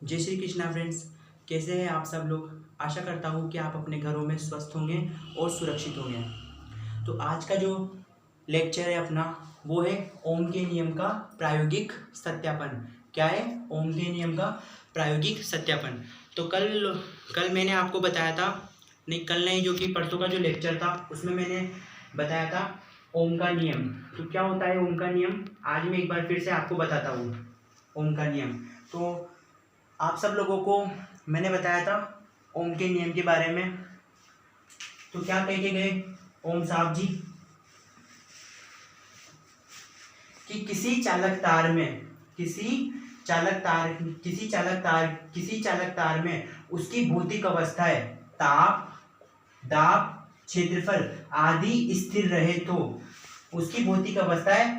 जय श्री कृष्णा फ्रेंड्स। कैसे हैं आप सब लोग। आशा करता हूँ कि आप अपने घरों में स्वस्थ होंगे और सुरक्षित होंगे। तो आज का जो लेक्चर है अपना वो है ओम के नियम का प्रायोगिक सत्यापन। क्या है? ओम के नियम का प्रायोगिक सत्यापन। तो कल कल मैंने आपको बताया था, नहीं कल नहीं, जो कि परसों का जो लेक्चर था उसमें मैंने बताया था ओम का नियम। तो क्या होता है ओम का नियम, आज मैं एक बार फिर से आपको बताता हूँ ओम का नियम। तो आप सब लोगों को मैंने बताया था ओम के नियम के बारे में। तो क्या कह के गए ओम साहब जी कि किसी चालक तार में उसकी भौतिक अवस्थाएं ताप, दाब, क्षेत्रफल आदि स्थिर रहे तो उसकी भौतिक अवस्थाएं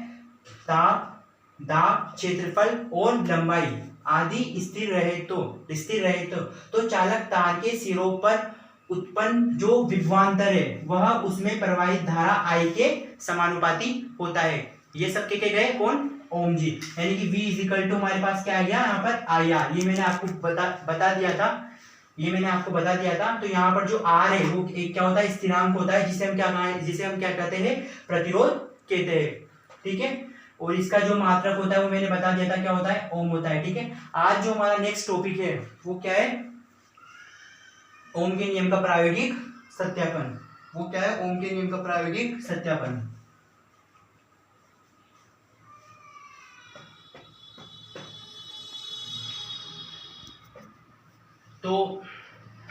ताप, दाब, क्षेत्रफल और लंबाई आदि स्थिर रहे तो चालक तार के सिरों पर उत्पन्न जो विभवांतर है वह उसमें प्रवाहित धारा आई के समानुपाती होता है। ये सब के गए कौन? ओम जी। यानी कि V इजिकल टू हमारे पास क्या आ गया यहाँ पर आई आर। ये मैंने आपको बता दिया था। तो यहाँ पर जो R है वो एक क्या होता है? स्थिरांक होता है, जिसे हम क्या कहते हैं? प्रतिरोध कहते हैं। ठीक है। और इसका जो मात्रक होता है वो मैंने बता दिया था, क्या होता है? ओम होता है। ठीक है। आज जो हमारा नेक्स्ट टॉपिक है वो क्या है? ओम के नियम का प्रायोगिक सत्यापन। वो क्या है? ओम के नियम का प्रायोगिक सत्यापन। तो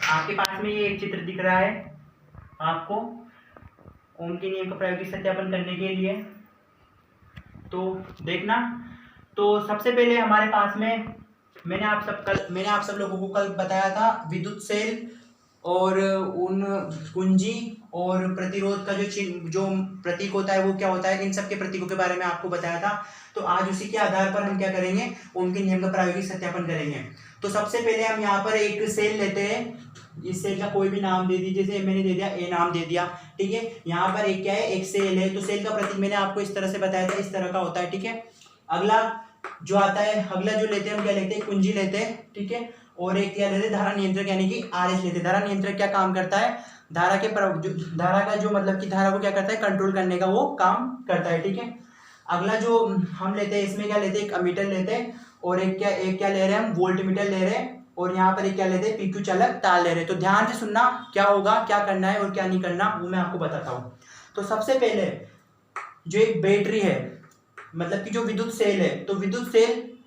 आपके पास में ये एक चित्र दिख रहा है आपको ओम के नियम का प्रायोगिक सत्यापन करने के लिए। तो देखना। तो सबसे पहले हमारे पास में मैंने आप सब लोगों को कल बताया था विद्युत सेल और उन कुंजी और प्रतिरोध का जो प्रतीक होता है वो क्या होता है, इन सब के प्रतीकों के बारे में आपको बताया था। तो आज उसी के आधार पर हम क्या करेंगे? ओम के नियम का प्रायोगिक सत्यापन करेंगे। तो सबसे पहले हम यहाँ पर एक सेल लेते हैं। इस सेल का कोई भी नाम दे दीजिए, जैसे मैंने दे दिया ए नाम दे दिया। ठीक है। यहाँ पर एक क्या है? एक सेल है। तो सेल का प्रतीक मैंने आपको इस तरह से बताया था, इस तरह का होता है। ठीक है। अगला जो आता है, अगला जो लेते हैं हम क्या लेते हैं? कुंजी लेते हैं। ठीक है। और एक क्या लेते हैं? धारा नियंत्रक यानी कि आरएस लेते हैं। धारा नियंत्रक क्या काम करता है? धारा का जो मतलब कि धारा को क्या करता है? कंट्रोल करने का वो काम करता है। ठीक है। अगला जो हम लेते हैं, इसमें क्या लेते हैं? एक अमीटर लेते हैं। और एक क्या ले रहे हैं? हम वोल्ट मीटर ले रहे हैं। और यहाँ पर एक क्या लेते हैं? पीक्यू चालक तार ले रहे हैं। तो ध्यान से सुनना, क्या होगा, क्या करना है और क्या नहीं करना वो मैं आपको बताता हूँ। तो सबसे पहले जो एक बैटरी है, मतलब कि जो विद्युत सेल है, तो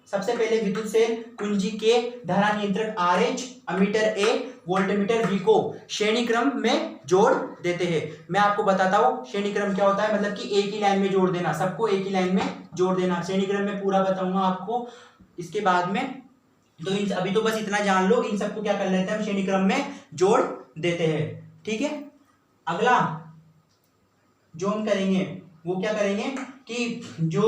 सबसे पहले विद्युत सेल कुंजी के धारा नियंत्रक RH, ammeter A, voltmeter V को श्रेणी क्रम में जोड़ देते हैं। मैं आपको बताता हूँ श्रेणी क्रम क्या होता है। मतलब कि एक ही लाइन में जोड़ देना, सबको एक ही लाइन में जोड़ देना। श्रेणी क्रम में पूरा बताऊंगा आपको इसके बाद में। तो अभी तो बस इतना जान लो, इन सबको क्या कर लेते हैं? हम श्रेणी क्रम में जोड़ देते हैं। ठीक है। अगला जो हम करेंगे वो क्या करेंगे कि जो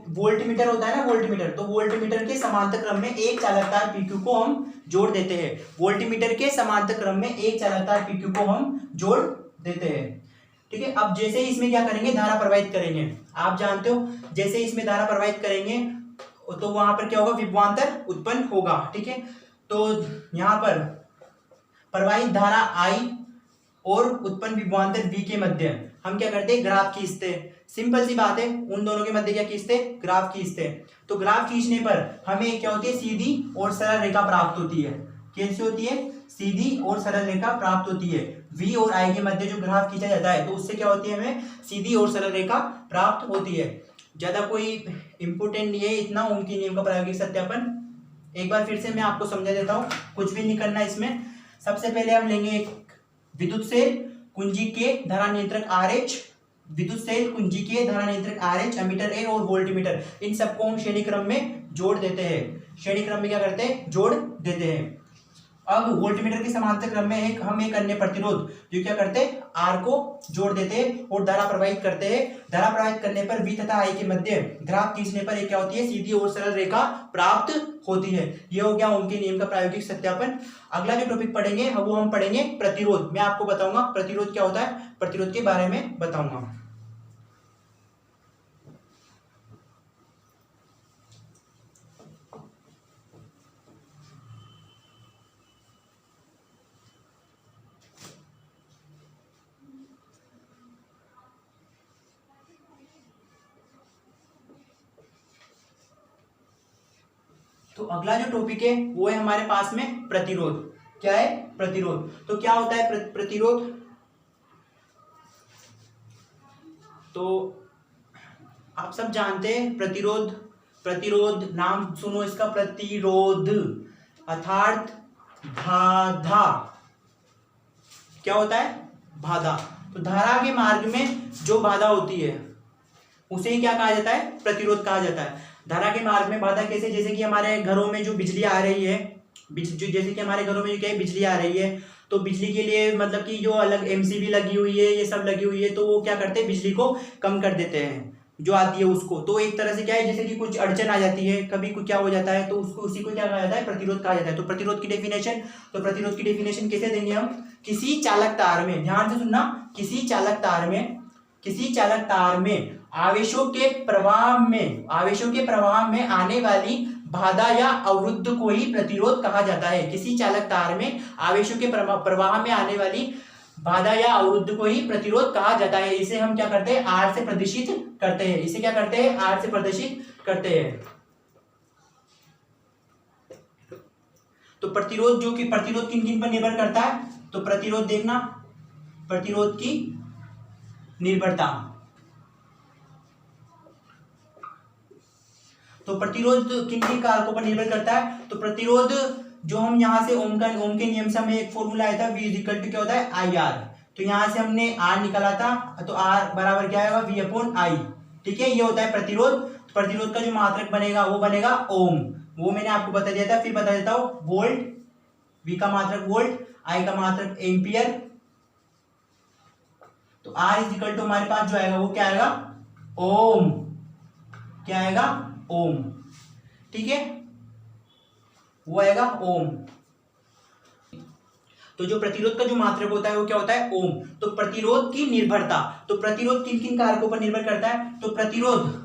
वोल्टमीटर होता है ना, तो वोल्टमीटर के समांतर क्रम में एक चालक तार पीक्यू को हम जोड़ देते हैं। वोल्टमीटर के समांतर क्रम में एक चालक तार पीक्यू को हम जोड़ देते हैं। ठीक है। अब जैसे ही इसमें क्या करेंगे? धारा प्रवाहित करेंगे। आप जानते हो जैसे इसमें धारा प्रवाहित करेंगे तो वहां पर क्या होगा? विभवांतर उत्पन्न होगा। ठीक है। तो यहां पर प्रवाहित धारा आई और उत्पन्न विभवांतर V के मध्य हम क्या करते हैं? ग्राफ खींचते हैं। सिंपल सी बात है, उन दोनों के मध्य क्या खींचते हैं? ग्राफ खींचते हैं। तो ग्राफ खींचने पर हमें क्या होती है? सीधी और सरल रेखा प्राप्त होती है। कैसी होती है? सीधी और सरल रेखा प्राप्त होती है। V और I के मध्य जो ग्राफ खींचा जाता है तो उससे क्या होती है? हमें सीधी और सरल रेखा प्राप्त होती है। ज्यादा कोई इंपोर्टेंट नहीं है इतना ओम के नियम का प्रायोगिक सत्यापन। एक बार फिर से मैं आपको समझा देता हूँ, कुछ भी नहीं करना इसमें। सबसे पहले हम लेंगे एक विद्युत सेल कुंजी के धारा नियंत्रक RH, अमीटर A और वोल्टमीटर, इन सबको हम श्रेणी क्रम में जोड़ देते हैं। श्रेणी क्रम में क्या करते हैं? जोड़ देते हैं। अब वोल्टमीटर के समांतर क्रम में हम एक अन्य प्रतिरोध जो क्या करते हैं? R को जोड़ देते हैं और धारा प्रवाहित करते हैं। धारा प्रवाहित करने पर V तथा I के मध्य ग्राफ खींचने पर एक क्या होती है? सीधी और सरल रेखा प्राप्त होती है। ये हो गया ओम के नियम का प्रायोगिक सत्यापन। अगला जो टॉपिक पढ़ेंगे वो हम पढ़ेंगे प्रतिरोध। मैं आपको बताऊंगा प्रतिरोध क्या होता है, प्रतिरोध के बारे में बताऊंगा। तो अगला जो टॉपिक है वो है हमारे पास में प्रतिरोध। क्या है? प्रतिरोध। तो क्या होता है प्रतिरोध? तो आप सब जानते हैं प्रतिरोध। प्रतिरोध नाम सुनो इसका, प्रतिरोध अर्थात बाधा। क्या होता है? बाधा। तो धारा के मार्ग में जो बाधा होती है उसे ही क्या कहा जाता है? प्रतिरोध कहा जाता है। धारा के मार्ग में बाधा कैसे? जैसे कि हमारे घरों में जो बिजली आ रही है, जैसे कि हमारे घरों में क्या है, बिजली आ रही है, तो बिजली के लिए मतलब कि जो अलग एमसीबी लगी हुई है, ये सब लगी हुई है, तो वो क्या करते हैं, बिजली को कम कर देते हैं जो आती है उसको। तो एक तरह से क्या है, जैसे कि कुछ अड़चन आ जाती है, कभी कुछ क्या हो जाता है, तो उसको उसी को क्या कहा जाता है? प्रतिरोध कहा जाता है। तो प्रतिरोध की डेफिनेशन, तो प्रतिरोध की डेफिनेशन कैसे देंगे हम? किसी चालक तार में, ध्यान से सुनना, किसी चालक तार में आवेशों के प्रवाह में आने वाली बाधा या अवरुद्ध को ही प्रतिरोध कहा जाता है। किसी चालक तार में आवेशों के प्रवाह में आने वाली बाधा या अवरुद्ध को ही प्रतिरोध कहा जाता है। इसे हम क्या करते हैं? आर से प्रदर्शित करते हैं। इसे क्या करते हैं? आर से प्रदर्शित करते हैं। तो प्रतिरोध, जो कि प्रतिरोध किन किन पर निर्भर करता है? तो प्रतिरोध देखना, प्रतिरोध की निर्भरता। तो प्रतिरोध किन किन कारकों पर निर्भर करता है? तो प्रतिरोध जो हम यहाँ से ओम के नियम से हमें एक फॉर्मूला आया था, V इक्वल टू क्या होता है? IR। तो यहाँ से हमने R निकाला था, तो R बराबर क्या आएगा? V upon I। ठीक है, ये होता है प्रतिरोध। तो प्रतिरोध का जो मात्रक बनेगा वो बनेगा ओम। वो मैंने आपको बता दिया था, फिर बता देता हूँ। वोल्ट, V का मात्रक वोल्ट, I का मात्रक एम्पियर। तो R इज इक्वल टू हमारे पास जो आएगा वो क्या आएगा? ओम। क्या आएगा? ओम। ठीक है, वो आएगा ओम। तो जो प्रतिरोध का जो मात्रक होता है वो क्या होता है? ओम। तो प्रतिरोध की निर्भरता, तो प्रतिरोध किन किन कारकों पर निर्भर करता है? तो प्रतिरोध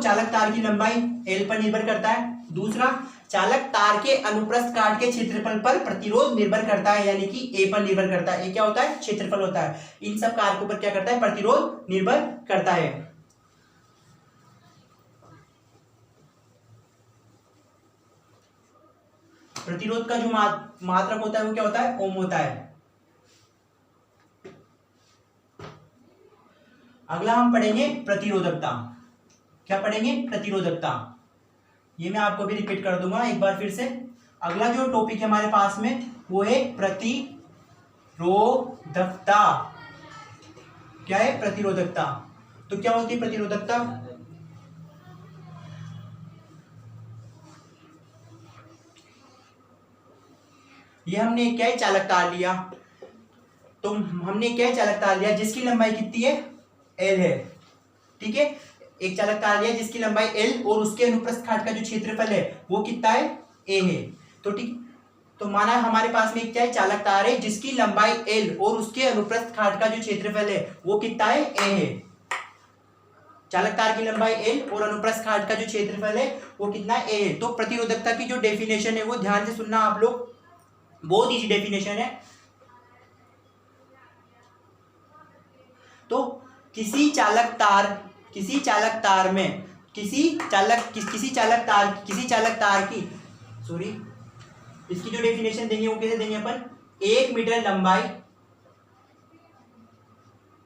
चालक तार की लंबाई L पर निर्भर करता है। दूसरा, चालक तार के अनुप्रस्थ काट के क्षेत्रफल पर प्रतिरोध निर्भर करता है, यानी कि A पर निर्भर करता है। ये क्या होता है? क्षेत्रफल होता है। इन सब कारकों पर क्या करता है? प्रतिरोध निर्भर करता है। प्रतिरोध का जो मात्रक होता है वो क्या होता है? ओम होता है। अगला हम पढ़ेंगे प्रतिरोधकता। क्या पढ़ेंगे? प्रतिरोधकता। ये मैं आपको भी रिपीट कर दूंगा एक बार फिर से। अगला जो टॉपिक है हमारे पास में वो है प्रतिरोधकता। क्या है? प्रतिरोधकता। तो क्या होती है प्रतिरोधकता? ये हमने क्या है? चालक तार लिया। तो हमने क्या है? चालक तार लिया जिसकी लंबाई कितनी है? L है। ठीक है, एक चालक तार लिया जिसकी लंबाई L और उसके अनुप्रस्थ काट का जो क्षेत्रफल है वो कितना है? A है। तो ठीक, तो माना हमारे पास में एक क्या है? चालक तार है जिसकी लंबाई L और उसके अनुप्रस्थ काट का जो क्षेत्रफल है वो कितना है? A है। चालक तार की लंबाई L और अनुप्रस्थ काट का जो क्षेत्रफल है वो कितना है? A है। तो प्रतिरोधकता की जो डेफिनेशन है वो ध्यान से सुनना आप लोग, बहुत इजी डेफिनेशन है। तो किसी चालक तार की सॉरी, इसकी जो डेफिनेशन देंगे वो कैसे देंगे अपन? 1 मीटर लंबाई,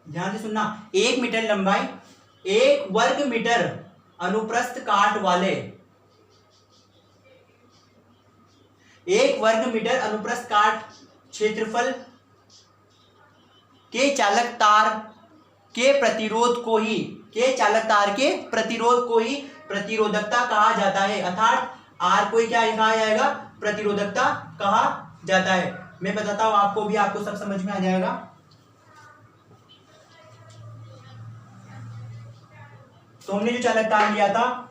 ध्यान से सुनना, 1 मीटर लंबाई, 1 वर्ग मीटर अनुप्रस्थ काट वाले, 1 वर्ग मीटर अनुप्रस्थ काट क्षेत्रफल के चालक तार के प्रतिरोध को ही प्रतिरोधकता कहा जाता है। अर्थात आर को ही क्या कहा जाएगा? प्रतिरोधकता कहा जाता है। मैं बताता हूं आपको भी, आपको सब समझ में आ जाएगा। तो हमने जो चालक तार लिया था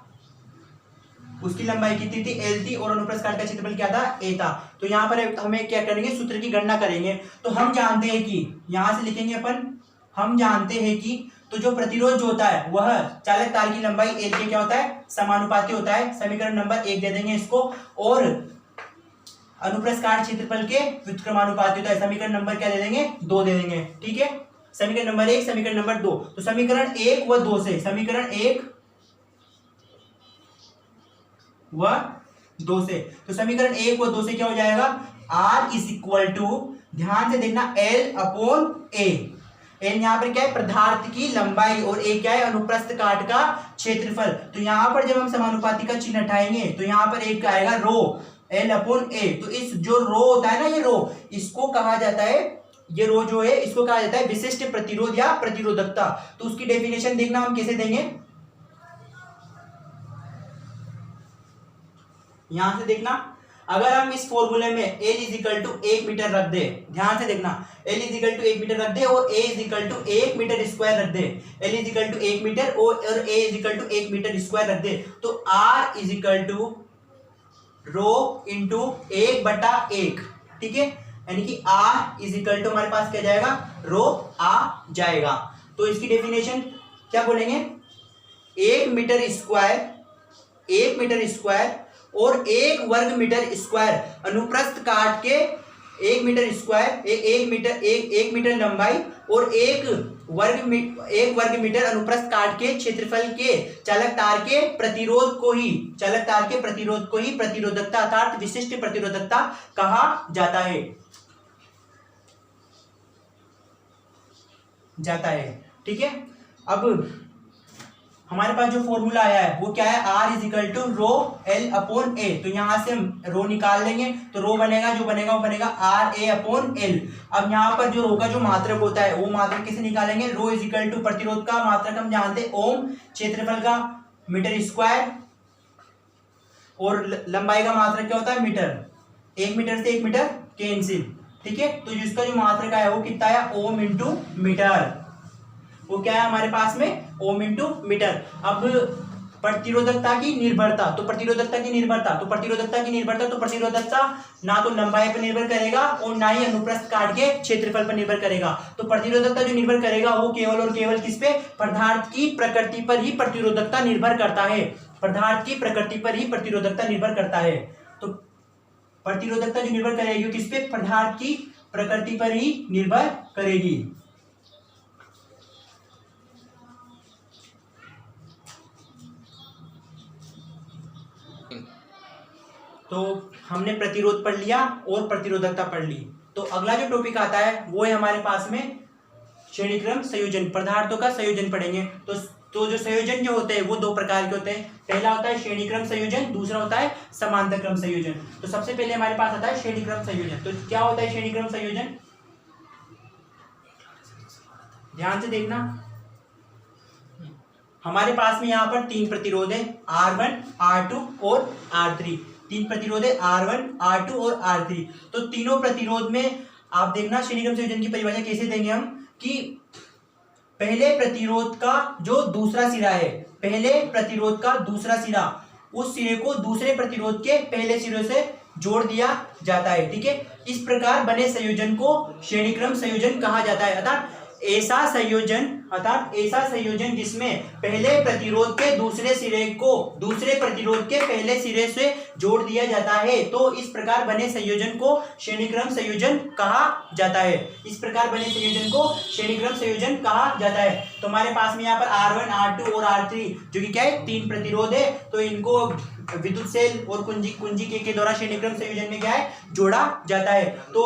उसकी लंबाई कितनी थी? L थी और अनुप्रस्थ काट का क्षेत्रफल क्या था? A था। तो यहाँ पर हमें क्या करेंगे? सूत्र की गणना करेंगे। तो हम जानते हैं कि यहां से लिखेंगे अपन, हम जानते हैं कि तो जो प्रतिरोध जो होता है वह चालक तार की लंबाई L के क्या होता है? समानुपाती होता है। समीकरण नंबर 1 दे देंगे इसको। और अनुप्रस्थ काट क्षेत्रफल के व्युत्क्रमानुपाती होता है। समीकरण नंबर क्या दे देंगे? 2 दे देंगे। ठीक है, समीकरण नंबर 1, समीकरण नंबर 2। तो समीकरण 1 व 2 से, समीकरण 1 व 2 से। तो समीकरण 1 व 2 से क्या हो जाएगा, R इज इक्वल टू, ध्यान से देखना, L अपॉन A। एन यहाँ पर क्या है, पदार्थ की लंबाई, और ए क्या है, अनुप्रस्थ काट का क्षेत्रफल। तो यहाँ पर जब हम समानुपाती का चिन्ह हटाएंगे तो यहाँ पर एक आएगा रो, एल अपॉन ए। तो इस जो रो होता है ना, ये रो, इसको कहा जाता है, ये रो जो है इसको कहा जाता है विशिष्ट प्रतिरोध या प्रतिरोधकता। तो उसकी डेफिनेशन देखना हम कैसे देंगे, यहां से देखना, अगर हम इस फॉर्मूले में L is equal to 1 metre रख दे, ध्यान से देखना, L is equal to 1 metre रख दे और A is equal to 1 metre square रख दे, L is equal to 1 metre और A is equal to 1 metre square रख दे, तो R is equal to rho into 1/1, ठीक है, यानी कि R इज इक्वल टू हमारे पास क्या जाएगा, रो आ जाएगा। तो इसकी डेफिनेशन क्या बोलेंगे, 1 मीटर स्क्वायर, 1 मीटर स्क्वायर और 1 वर्ग मीटर स्क्वायर अनुप्रस्थ काट के, 1 मीटर स्क्वायर, 1 मीटर लंबाई और 1 वर्ग मीटर अनुप्रस्थ काट के क्षेत्रफल के चालक तार के प्रतिरोध को ही प्रतिरोधकता अर्थात विशिष्ट प्रतिरोधकता कहा जाता है, ठीक है। अब हमारे पास जो फॉर्मूला आया है वो क्या है, R is equal to rho L upon A। तो यहां से हम रो निकाल लेंगे, तो रो बनेगा, जो बनेगा वो बनेगा RA अपॉन L। अब यहाँ पर जो रो का जो मात्रक होता है वो मात्रक कैसे निकालेंगे, रो इज इक्वल टू प्रतिरोध का मात्रक हम जानते हैं ओम, क्षेत्रफल का मीटर स्क्वायर और लंबाई का मात्रक क्या होता है मीटर, 1 मीटर से 1 मीटर कैंसिल, ठीक है। तो जिसका जो मात्रक आया वो कितना आया, ओम इंटू मीटर, वो क्या है हमारे पास में, ओम इंटू मीटर। अब प्रतिरोधकता की निर्भरता, तो प्रतिरोधकता ना तो लंबाई पर निर्भर करेगा और ना ही अनुप्रस्थ काट के क्षेत्रफल पर निर्भर करेगा। तो प्रतिरोधकता जो निर्भर करेगा वो केवल और केवल किस पे, पदार्थ की प्रकृति पर ही प्रतिरोधकता निर्भर करता है, पदार्थ की प्रकृति पर ही प्रतिरोधकता निर्भर करता है। तो प्रतिरोधकता जो निर्भर करेगी किस पे, पदार्थ की प्रकृति पर ही निर्भर करेगी। तो हमने प्रतिरोध पढ़ लिया और प्रतिरोधकता पढ़ ली। तो अगला जो टॉपिक आता है वो है हमारे पास में श्रेणीक्रम संयोजन, पदार्थों का संयोजन पढ़ेंगे। तो जो संयोजन जो होते हैं वो 2 प्रकार के होते हैं, पहला होता है श्रेणीक्रम संयोजन, दूसरा होता है समांतर क्रम संयोजन। तो सबसे पहले हमारे पास आता है श्रेणीक्रम संयोजन। तो क्या होता है श्रेणीक्रम संयोजन, ध्यान से देखना, हमारे पास में यहाँ पर 3 प्रतिरोध है, R1, R2 और R3। 3 प्रतिरोध है, R1, R2 और R3। तो तीनों प्रतिरोध में आप देखना श्रेणीक्रम संयोजन की परिभाषा कैसे देंगे हम, कि पहले प्रतिरोध का जो दूसरा सिरा है, पहले प्रतिरोध का दूसरा सिरा, उस सिरे को दूसरे प्रतिरोध के पहले सिरे से जोड़ दिया जाता है, ठीक है। इस प्रकार बने संयोजन को श्रेणीक्रम संयोजन कहा जाता है, अर्थात ऐसा संयोजन जिसमें पहले प्रतिरोध के दूसरे सिरे को दूसरे प्रतिरोध के पहले सिरे से जोड़ दिया जाता है। तो इस प्रकार बने संयोजन को श्रेणीक्रम संयोजन कहा जाता है, इस प्रकार बने संयोजन को श्रेणीक्रम संयोजन कहा जाता है। तो हमारे पास में यहाँ पर R1, R2 और R3 जो कि क्या है, 3 प्रतिरोध है, तो इनको विद्युत सेल और कुंजी के द्वारा श्रेणीक्रम संयोजन में क्या है, जोड़ा जाता है। तो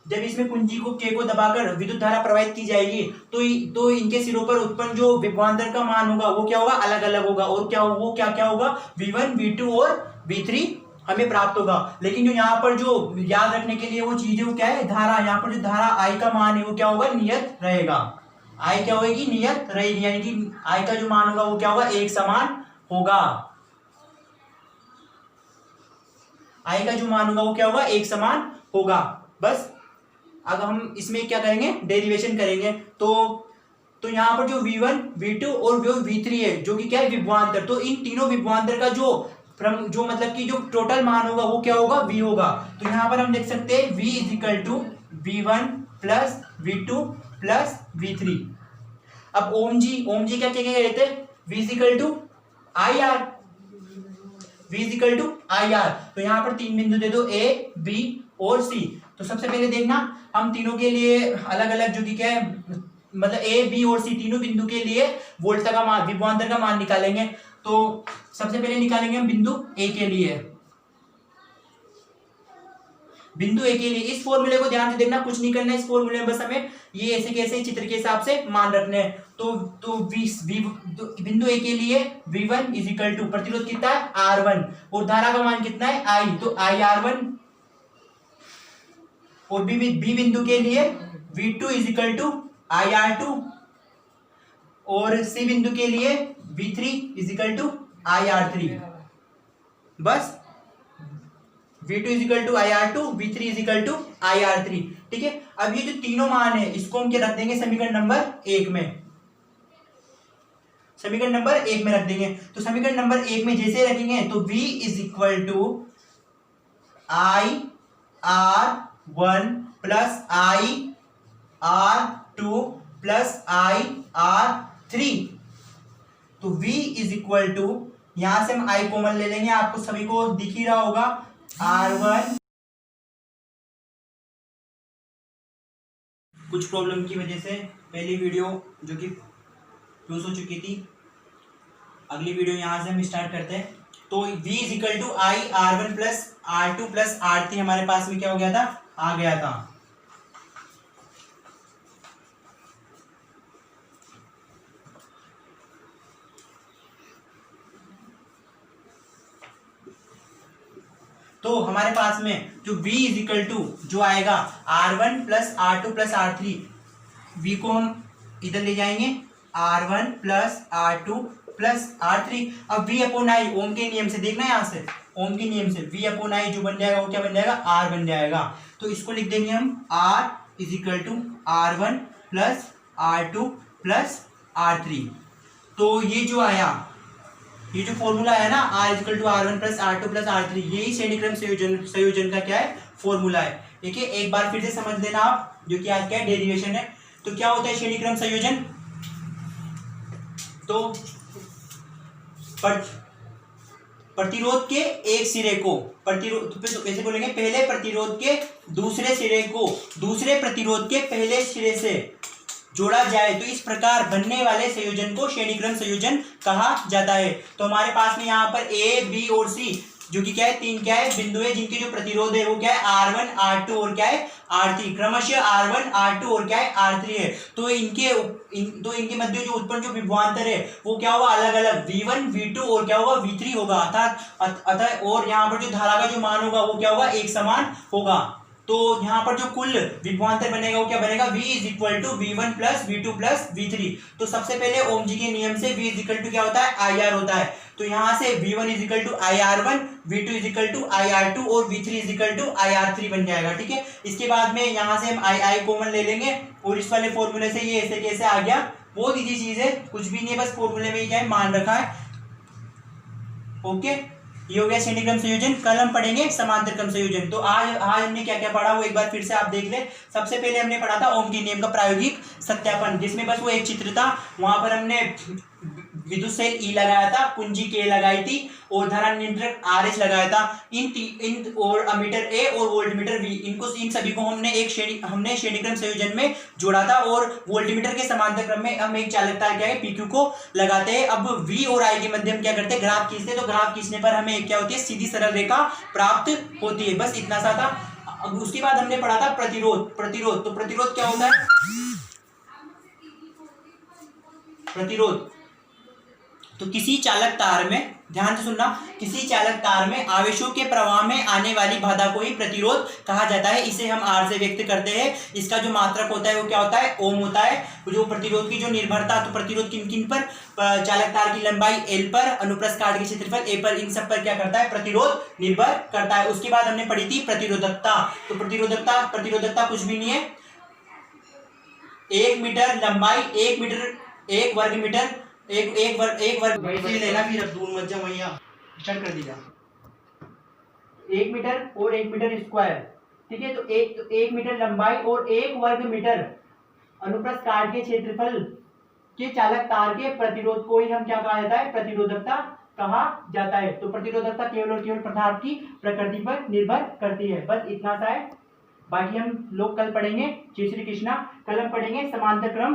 जब इसमें कुंजी को के को दबाकर विद्युत धारा प्रवाहित की जाएगी तो इनके सिरों पर उत्पन्न जो विभवांतर का मान होगा वो क्या होगा, अलग अलग होगा, और क्या होगा, V1, V2 और V3 हमें प्राप्त होगा। लेकिन जो यहाँ पर जो याद रखने के लिए वो चीज है वो क्या है, धारा, यहाँ पर जो धारा I का मान है वो क्या होगा, नियत रहेगा, I क्या होगी, नियत रहेगी, यानी कि I का जो मान होगा वो क्या होगा, एक समान होगा, I का जो मान होगा वो क्या होगा, एक समान होगा। बस अब हम इसमें क्या करेंगे, डेरिवेशन करेंगे। तो यहाँ पर जो V1, V2 और जो V3 है जो कि क्या है, विभवांतर, तो इन तीनों विभवांतर का जो मतलब कि जो टोटल मान होगा वो क्या होगा, V होगा। तो यहाँ पर हम देख सकते हैं V is equal to V1 plus V2 plus V3। अब ओम जी क्या कहते हैं, V is equal to IR, V is equal to IR। तो यहाँ पर 3 बिंदु दे दो, A, B और C। तो सबसे पहले देखना हम तीनों के लिए अलग अलग जो कि क्या है, मतलब A, B और C तीनों बिंदु के लिए वोल्ट का मान, विभवांतर का मान निकालेंगे। तो सबसे पहले निकालेंगे हम बिंदु ए के लिए। बिंदु ए के लिए इस फॉर्मूले को ध्यान से देखना, कुछ नहीं करना इस फॉर्मूले में, बस हमें ये ऐसे कैसे चित्र के हिसाब से मान रखने हैं। तो बिंदु ए के लिए V1 इज इक्वल टू प्रतिरोध कितना है R1 और धारा का मान कितना है I, तो IR1। और बी बिंदु के लिए V2 is equal to IR2 और सी बिंदु के लिए V3 is equal to IR3। बस V2 is equal to IR2, V3 is equal to IR3। ठीक है, अब ये जो तीनों मान है इसको हम क्या रख देंगे समीकरण नंबर 1 में, समीकरण नंबर 1 में रख देंगे। तो समीकरण नंबर 1 में जैसे रखेंगे तो V is equal to IR1 plus IR2 plus IR3। तो V इज इक्वल टू, यहां से हम I कॉमन ले लेंगे, आपको सभी को दिख ही रहा होगा R1। कुछ प्रॉब्लम की वजह से पहली वीडियो जो कि लूज हो चुकी थी, अगली वीडियो यहां से हम स्टार्ट करते हैं। तो V is equal to IR1 plus R2 plus R3 हमारे पास में क्या हो गया था, आ गया था। तो हमारे पास में जो V इज इक्वल टू जो आएगा R1 plus R2 plus R3, V को हम इधर ले जाएंगे R1 plus R2 plus R3। अब V अपॉन I ओम के नियम से देखना है, यहाँ से ओम के नियम से V अपॉन I जो बन जाएगा वो क्या बन जाएगा R बन जाएगा। तो इसको लिख देंगे हम R is equal to R1 plus R2 plus R3। तो ये जो आया, ये जो फॉर्मूला है ना R equal to R1 plus R2 plus R3, यही श्रेणीक्रम संयोजन का क्या है फॉर्मूला है। देखिए एक बार फिर से समझ लेना आप, जो कि आज क्या है डेरिवेशन है। तो क्या होता है श्रेणीक्रम संयोजन, तो प्रतिरोध के एक सिरे को तो ऐसे बोलेंगे, पहले प्रतिरोध के दूसरे सिरे को दूसरे प्रतिरोध के पहले सिरे से जोड़ा जाए तो इस प्रकार बनने वाले संयोजन को श्रेणीक्रम संयोजन कहा जाता है। तो हमारे पास में यहाँ पर A, B और C जो कि क्या है, तीन क्या है बिंदु है, जिनके जो प्रतिरोध है वो क्या है R1, R2 और क्या है R3, क्रमशः R1, R2 और क्या है R3 है। तो इनके मध्य जो उत्पन्न जो विभवांतर है वो क्या होगा, अलग अलग V1, V2 और क्या होगा V3 होगा, अतः और यहाँ पर जो धारा का जो मान होगा वो क्या होगा, एक समान होगा। तो यहाँ पर जो कुल विभवांतर बनेगा वो क्या बनेगा, V is equal to V1 plus V2 plus V3। तो सबसे पहले ओम जी के नियम से V इज इक्वल टू क्या होता है, IR होता है। तो यहाँ से V1 is equal to IR1, V2 is equal to IR2 और V3 is equal to IR3 बन जाएगा। ठीक है, इसके बाद में यहाँ से हम I कॉमन ले लेंगे और इस वाले फॉर्मूले से ये ऐसे कैसे आ गया, बहुत इजी चीज है, कुछ भी नहीं है, बस फॉर्मूले में क्या है मान रखा है। ओके, ये हो गया श्रेणीक्रम संयोजन। कल हम पढ़ेंगे समांतर क्रम संयोजन। तो आज हमने क्या क्या पढ़ा वो एक बार फिर से आप देख ले। सबसे पहले हमने पढ़ा था ओम के नियम का प्रायोगिक सत्यापन, जिसमें बस वो एक चित्र था, वहां पर हमने विद्युत सेल ई लगाया था, कुंजी के लगाई थी और धारा नियंत्रक RH लगाया था। इन और अमीटर A और वोल्टमीटर V, इन सभी को हमने श्रेणीक्रम संयोजन में जोड़ा था और वोल्टमीटर के समांतर क्रम में हम एक चालकता क्या है PQ को लगाते हैं। अब V और I के मध्य हम क्या करते हैं, ग्राफ खींचते हैं। तो ग्राफ खींचने पर हमें क्या होती है, सीधी सरल रेखा प्राप्त होती है। बस इतना सा था। उसके बाद हमने पढ़ा था प्रतिरोध। तो प्रतिरोध क्या होता है, प्रतिरोध तो किसी चालक तार में, ध्यान से सुनना, किसी चालक तार में आवेशों के प्रवाह में आने वाली बाधा को ही प्रतिरोध कहा जाता है। इसे हम R से व्यक्त करते हैं। इसका जो मात्रक होता है वो क्या होता है, ओम होता है। जो प्रतिरोध की जो निर्भरता, तो प्रतिरोध किन किन पर, चालक तार की लंबाई L पर, अनुप्रस्थ काट के क्षेत्रफल A पर, इन सब पर क्या करता है, प्रतिरोध निर्भर करता है। उसके बाद हमने पढ़ी थी प्रतिरोधकता। तो प्रतिरोधकता कुछ भी नहीं है, 1 मीटर लंबाई, 1 वर्ग मीटर, एक वर्ग वैसे लेना, फिर अब दूर मत जा, वहीं स्टार्ट कर दिया। 1 मीटर और 1 मीटर स्क्वायर, ठीक है। तो 1 मीटर लंबाई और 1 वर्ग मीटर अनुप्रस्थ काट के क्षेत्रफल के चालक तार के प्रतिरोध को ही हम क्या कहा जाता है, प्रतिरोधकता कहा जाता है। तो प्रतिरोधकता केवल और केवल पदार्थ की प्रकृति पर निर्भर करती है। बस इतना सा है, बाकी हम लोग कल पढ़ेंगे। जय श्री कृष्णा। कल हम पढ़ेंगे समांतर क्रम